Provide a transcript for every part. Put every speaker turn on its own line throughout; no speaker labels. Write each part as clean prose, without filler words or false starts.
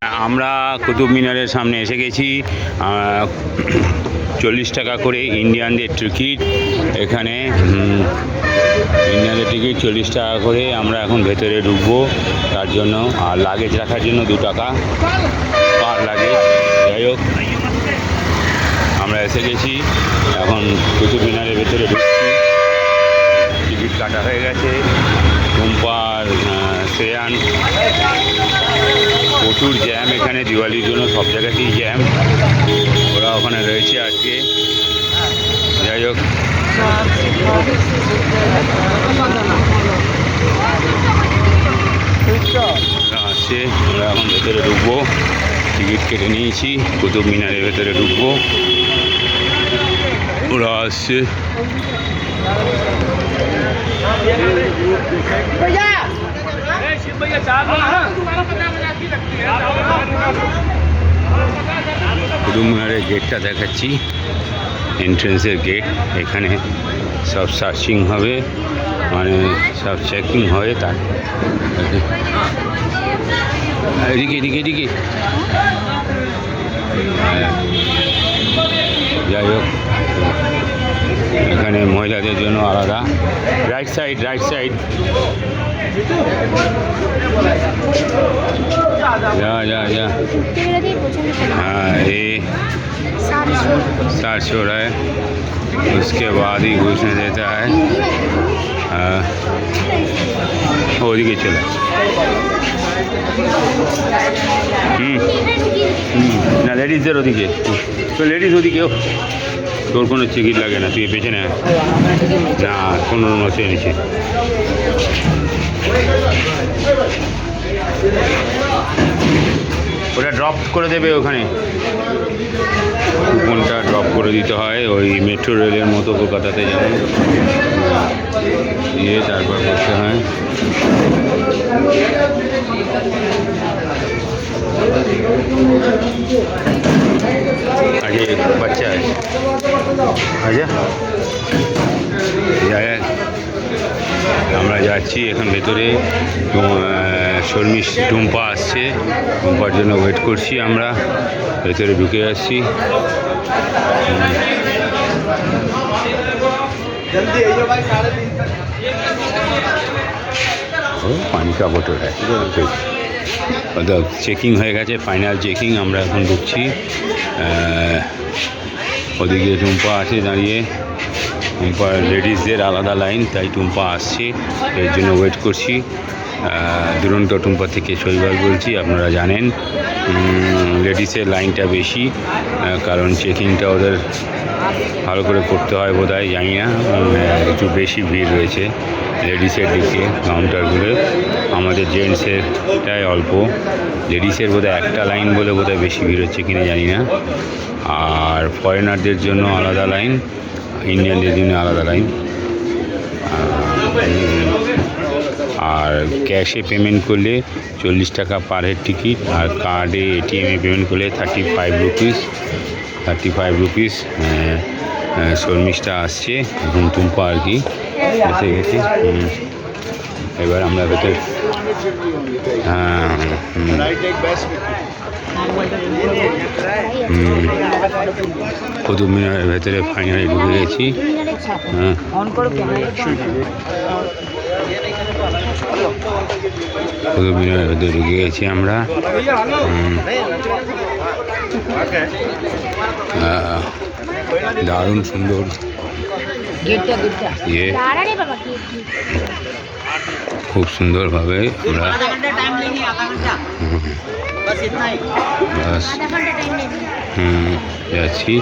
আমরা কুতুব মিনারের সামনে এসে গেছি। 40 টাকা করে ইন্ডিয়ানদের টিকিট। এখানে ইন্ডিয়ানদের টিকিট 40 টাকা করে। আমরা এখন ভেতরে ঢুকবো, তার জন্য আর লাগেজ রাখার জন্য 2 টাকা পার লাগেজ। যাই হোক, আমরা এসে গেছি, এখন কুতুব মিনারের ভেতরে ঢুকছি। টিকিট কাটা হয়ে গেছে। টুম্পার শ্রেয়ান, প্রচুর জ্যাম এখানে, দিওয়ালির জন্য সব জায়গাতেই জ্যাম। ওরা ওখানে রয়েছে আজকে। যাই হোক, আসছে। আমরা এখন ভেতরে ঢুকবো, টিকিট কেটে নিয়েছি, কুতুব মিনারের ভেতরে ঢুকবো। ওরা আসছে। কুতুব মিনারের গেটটা দেখাচ্ছি, এন্ট্রেন্সের গেট। এখানে সব সার্চিং হবে, মানে সব চেকিং হবে। তার এদিকে এদিকে এদিকে। যাই হোক, এখানে মহিলাদের জন্য আলাদা। Right side, right side. जा जा जा। हाँ, ये 700 हो रहा है, उसके बाद ही घुसने देता है। ওদিকে চলে। না, লেডিসদের ওদিকে তো, লেডিস ওদিকে। তোর কোনো টিকিট লাগে না, তুই পেছনে না, কোনো মতো নিচে। ওটা ড্রপ করে দেবে ওখানে, কুপনটা ড্রপ করে দিতে হয়, ওই মেট্রো রেলের মতো কলকাতাতে যেমন দিয়ে তারপর করতে হয়। আগে বাচ্চা আছে, আচ্ছা। আমরা যাচ্ছি এখন ভেতরে। শর্মি টুম্পা আসছে, টুম্পার জন্য ওয়েট করছি। আমরা ভেতরে ঢুকে যাচ্ছি। পানি কা বোতল হ্যাঁ, চেকিং হয়ে গেছে, ফাইনাল চেকিং। আমরা এখন ঢুকছি। ওদিকে টুম্পা আছে দাঁড়িয়ে। টুম্পা লেডিসদের আলাদা লাইন, তাই টুম্পা আসছে, এর জন্য ওয়েট করছি। দুরন্ত টুম্পা থেকে শৈবাল বলছি। আপনারা জানেন লেডিসের লাইনটা বেশি, কারণ চেকিংটা ওদের ভালো করে করতে হয় বোধ হয়, জানি না। একটু বেশি ভিড় রয়েছে লেডিসের দিকে কাউন্টারগুলো। আমাদের জেন্টসেরটাই অল্প, লেডিসের বোধহয় একটা লাইন বলে বোধহয় বেশি ভিড় হচ্ছে কিনা জানি না। আর ফরেনারদের জন্য আলাদা লাইন, ইন্ডিয়ানদের জন্য আলাদা লাইন। আর ক্যাশে পেমেন্ট করলে 40 টাকা পার হেড টিকিট, আর কার্ডে এটিএমে পেমেন্ট করলে 35 রুপিস। শর্মিষ্ঠা আসছে এখন, টুম্পা আর কি এসে গেছে। এবার আমরা ভেতরে কুতুব মিনারের ভেতরে ফাইনালি ঢুকে গেছি। কুতুব মিনারের ভেতরে ঢুকে গেছি আমরা। দারুণ সুন্দর ইয়ে, খুব সুন্দরভাবে আমরা যাচ্ছি।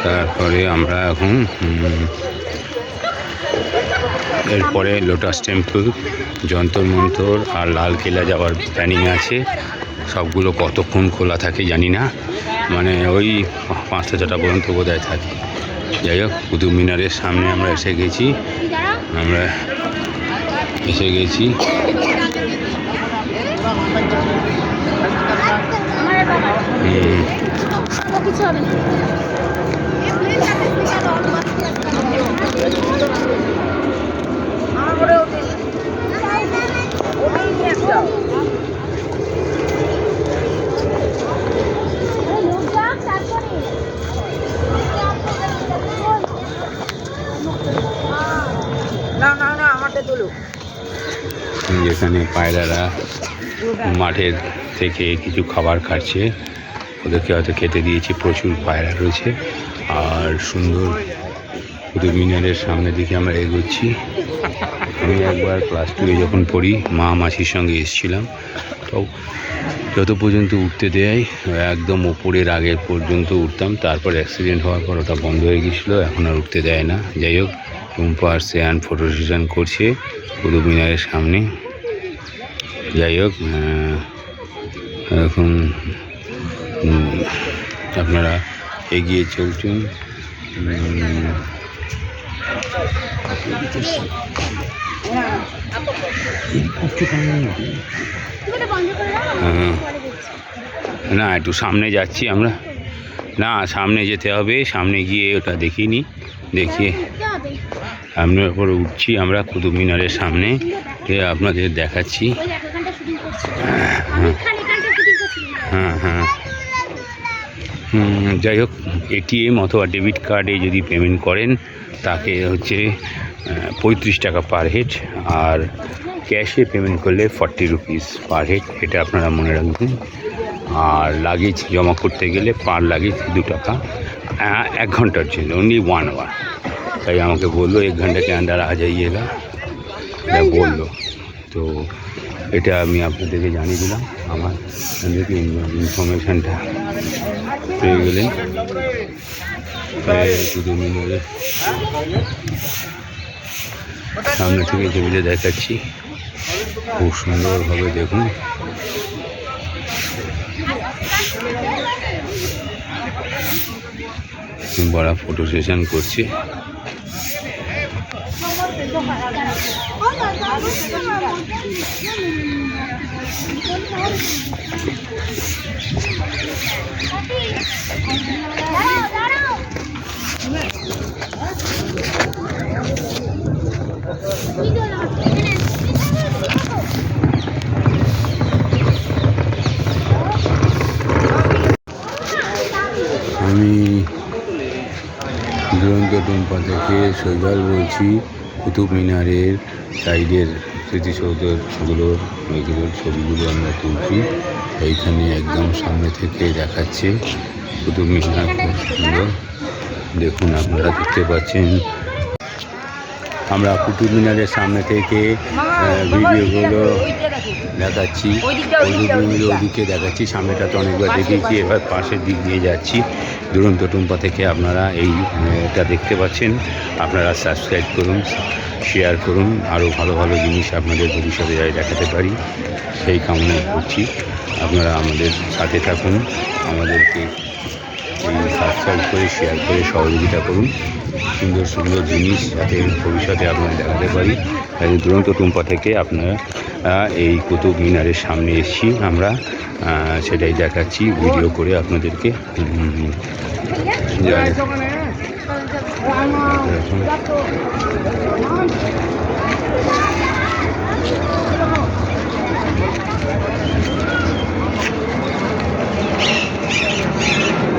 তারপরে আমরা এখন এরপরে লোটাস টেম্পল, যন্তর মন্তর আর লালকেল্লা যাওয়ার প্ল্যানিং আছে। সবগুলো কতক্ষণ খোলা থাকে জানি না, মানে ওই 5টা-6টা পর্যন্ত বোধহয় থাকে। যাই হোক, কুতুব মিনারের সামনে আমরা এসে গেছি। এখানে পায়রারা মাঠের থেকে কিছু খাবার খাচ্ছে, ওদেরকে হয়তো খেতে দিয়েছে। প্রচুর পায়রা রয়েছে আর সুন্দর কুতুব মিনারের সামনে দিকে আমরা এগোচ্ছি। আমি একবার ক্লাস 2-এ যখন পড়ি মা মাসির সঙ্গে এসেছিলাম, তো যত পর্যন্ত উঠতে দেয় একদম ওপরের আগে পর্যন্ত উঠতাম, তারপর অ্যাক্সিডেন্ট হওয়ার পর ওটা বন্ধ হয়ে গেছিলো, এখন আর উঠতে দেয় না। যাই হোক, টুম্পা আর শ্রেয়ান ফটো সেশন করছে কুতুব মিনারের সামনে। যাই হোক, এখন আপনারা এগিয়ে চলছেন। না, একটু সামনে যাচ্ছি আমরা। না, সামনে যেতে হবে, সামনে গিয়ে ওটা দেখিনি, দেখিয়ে সামনের উপরে উঠছি আমরা কুতুব মিনারের সামনে, আপনাদের দেখাচ্ছি। হ্যাঁ, যাই হোক, এটিএম অথবা ডেবিট কার্ডে যদি পেমেন্ট করেন তাকে হচ্ছে 35 টাকা পার হেড, আর ক্যাশে পেমেন্ট করলে 40 রুপিস পার হেড, এটা আপনারা মনে রাখবেন। আর লাগেজ জমা করতে গেলে পার লাগেজ 2 টাকা 1 ঘন্টার জন্য, অনলি 1 আওয়ার। তাই আমাকে বললো 1 ঘন্টা के अंदर आ जाइएगा, বললো। তো এটা আমি আপনাদেরকে জানিয়ে দিলাম, আমার আপনাদেরকে ইনফরমেশানটা পেয়ে গেলেন। কুতুব মিনারের সামনে থেকে ছবিটা দেখাচ্ছি, খুব সুন্দরভাবে দেখুন। বড় ফটো সেশন করছে। আমি দুরন্ত টুম্পা থেকে শৈবাল বলছি। কুতুব মিনারের সাইডের স্মৃতিসৌধগুলোর এগুলোর ছবিগুলো আমরা তুলছি। এইখানে একদম সামনে থেকে দেখাচ্ছে কুতুব মিনার, খুব সুন্দর। দেখুন, আপনারা দেখতে পাচ্ছেন। আমরা কুতুব মিনারের সামনে থেকে ভিডিওগুলো দেখাচ্ছি, ওদিকে দেখাচ্ছি। সামনেটা তো অনেকবার দেখিয়েছি, এবার পাশের দিক দিয়ে যাচ্ছি। দুরন্ত টুম্পা থেকে আপনারা এইটা দেখতে পাচ্ছেন। আপনারা সাবস্ক্রাইব করুন, শেয়ার করুন, আরও ভালো ভালো জিনিস আপনাদের ভবিষ্যতে যাই দেখাতে পারি সেই কামনা করছি। আপনারা আমাদের সাথে থাকুন, আমাদেরকে সাবস্ক্রাইব করে শেয়ার করে সহযোগিতা করুন। সুন্দর সুন্দর জিনিস যাতে ভবিষ্যতে আপনারা দেখাতে পারি। দুরন্ত টুম্পা থেকে আপনারা এই কুতুব মিনারের সামনে এসেছি আমরা, সেটাই দেখাচ্ছি ভিডিও করে আপনাদেরকে।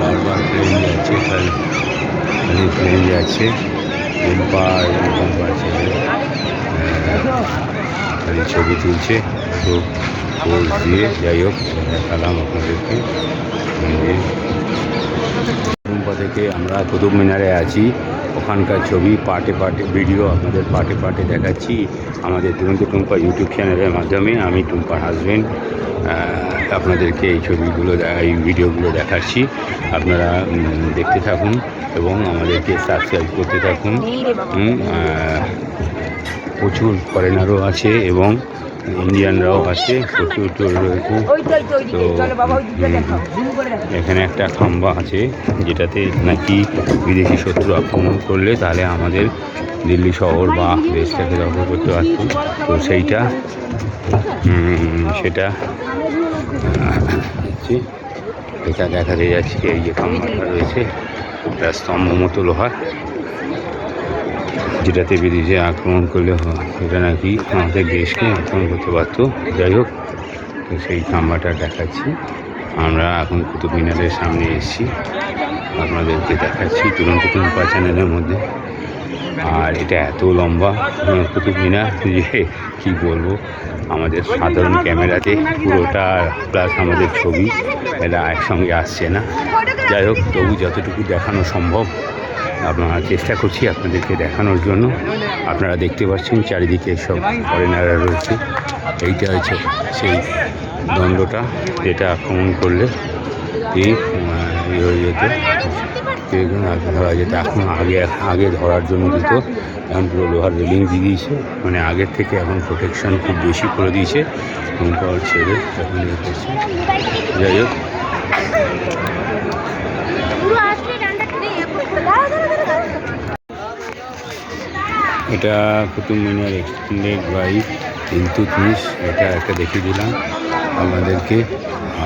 বারবার প্লেন যাচ্ছে, খালি প্লেন যাচ্ছে। টুম্পা খালি ছবি তুলছে, তো পোজ দিয়ে। যাই হোক, দেখালাম আপনাদেরকে। টুম্পা থেকে আমরা কুতুব মিনারে আছি, ওখানকার ছবি পার্টে পার্টে ভিডিও আপনাদের পার্টে পার্টে দেখাচ্ছি আমাদের দুরন্ত টুম্পা ইউটিউব চ্যানেলের মাধ্যমে। আমি টুম্পার হাজব্যান্ড আপনাদেরকে এই ছবিগুলো, এই ভিডিওগুলো দেখাচ্ছি। আপনারা দেখতে থাকুন এবং আমাদেরকে সাবস্ক্রাইব করতে থাকুন। প্রচুর ফরেনারও আছে এবং ইন্ডিয়ানরাও আছে, প্রচুর রয়েছে। তো এখানে একটা খাম্বা আছে যেটাতে নাকি বিদেশি শত্রু আক্রমণ করলে তাহলে আমাদের দিল্লি শহর বা দেশটাকে দখল করতে পারত। তো সেটা এটা দেখাতে যাচ্ছে। এই যে খাম্বাটা রয়েছে, একটা স্তম্ভ মতো লোহার, যেটাতে বিদেশে আক্রমণ করলে এটা নাকি আমাদের দেশকে আক্রমণ করতে পারত। যাই হোক, তো সেই খাম্বাটা দেখাচ্ছি। আমরা এখন কুতুব মিনারের সামনে এসেছি, আপনাদেরকে দেখাচ্ছি দুরন্ত টুম্পা চ্যানেলের মধ্যে। আর এটা এত লম্বা কুতুব মিনার যে কী বলবো, আমাদের সাধারণ ক্যামেরাতে পুরোটা প্লাস আমাদের ছবি এটা একসঙ্গে আসছে না। যাই হোক, তবু যতটুকু দেখানো সম্ভব আপনারা চেষ্টা করছি আপনাদেরকে দেখানোর জন্য। আপনারা দেখতে পাচ্ছেন চারিদিকে সব ফরেনাররা রয়েছে। এইটা হচ্ছে সেই দণ্ডটা যেটা আক্রমণ করলে এই হয়ে যেত, ধরা যেত। এখন আগে ধরার জন্য দিত, এখন পুরো লোহার রেলিং দিয়ে দিয়েছে, মানে আগের থেকে এখন প্রোটেকশন খুব বেশি করে দিয়েছে। নৌকা ছেড়ে এখন ইয়ে করছে। যাই হোক, এটা কুতুব মিনার এক্সটেন্ডেড বাই ইলতুৎমিশ, এটা একটা দেখিয়ে দিলাম আপনাদেরকে।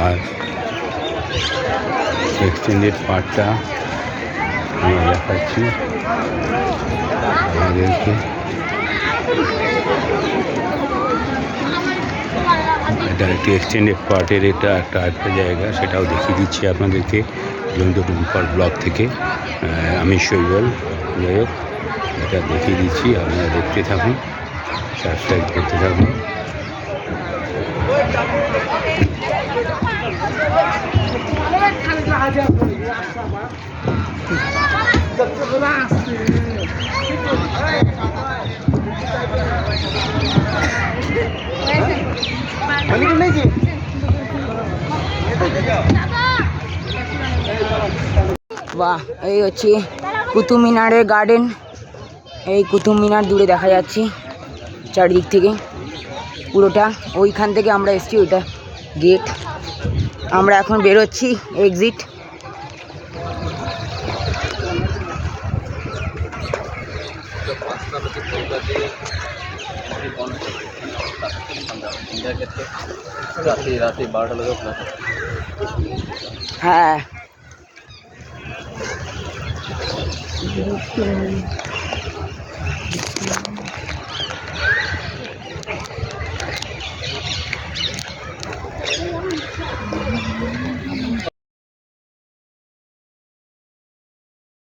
আর এক্সটেন্ডেড পার্টটা আমরা দেখাচ্ছি আমাদেরকে। এটা একটি এক্সটেন্ডেড পার্টের এটা একটা জায়গা, সেটাও দেখিয়ে দিচ্ছি আপনাদেরকে জয়ন্ত টুম্পার ব্লগ থেকে। আমি শৈবাল। যাই হোক, এটা দেখিয়ে দিচ্ছি, আপনারা দেখতে থাকুন, সাবস্ক্রাইব করতে থাকুন।
বাহ, এই হচ্ছে কুতুব মিনারের গার্ডেন। এই কুতুব মিনার দূরে দেখা যাচ্ছে চারদিক থেকে পুরোটা। ওইখান থেকে আমরা এসেছি, ওইটা গেট। আমরা এখন বেরোচ্ছি, এক্সিট। হ্যাঁ,